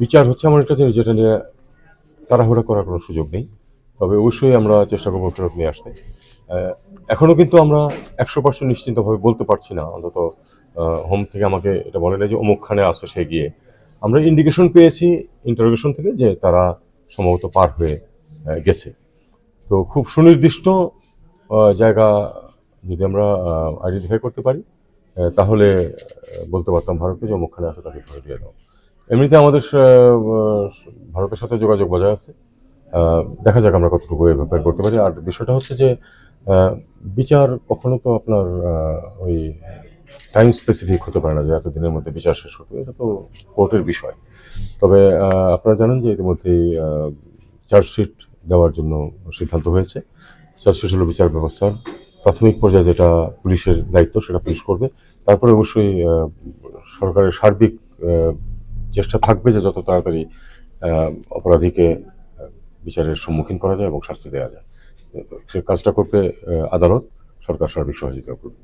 বিচার হচ্ছে এমন একটা জিনিস যেটা নিয়ে তাড়াহুড়া করার কোনো সুযোগ নেই। তবে অবশ্যই আমরা চেষ্টা করবো ফেরত নিয়ে আসতে। এখনও কিন্তু আমরা 100% নিশ্চিন্তভাবে বলতে পারছি না। অন্তত হোম থেকে আমাকে এটা বলে নাই যে অমুকখানে আছে সে গিয়ে। আমরা ইন্ডিকেশন পেয়েছি ইন্টারোগেশন থেকে যে তারা সম্ভবত পার হয়ে গেছে। তো খুব সুনির্দিষ্ট জায়গা যদি আমরা আইডেন্টিফাই করতে পারি তাহলে বলতে পারতাম ভারতকে যে অমুকখানে আছে তাকে ধরে দিয়ে দাও। এমনিতে আমাদের ভারতের সাথে যোগাযোগ বজায় আছে। দেখা যাক আমরা কতটুকু এ ব্যাপারে করতে পারি। আর বিষয়টা হচ্ছে যে বিচার কখনো তো আপনার ওই টাইম স্পেসিফিক হতে পারে না যে এতদিনের মধ্যে বিচার শেষ হতে হবে। এটা তো কোর্টের বিষয়। তবে আপনারা জানেন যে ইতিমধ্যেই চার্জশিট দেওয়ার জন্য সিদ্ধান্ত হয়েছে। চার্জশিট হলো বিচার ব্যবস্থার প্রাথমিক পর্যায়ে যেটা পুলিশের দায়িত্ব সেটা পুলিশ করবে। তারপরে অবশ্যই সরকারের সার্বিক চেষ্টা থাকবে যে যত তাড়াতাড়ি অপরাধীকে বিচারের সম্মুখীন করা যায় এবং শাস্তি দেওয়া যায়। সে কাজটা করবে আদালত, সরকার সার্বিক সহযোগিতা করবে।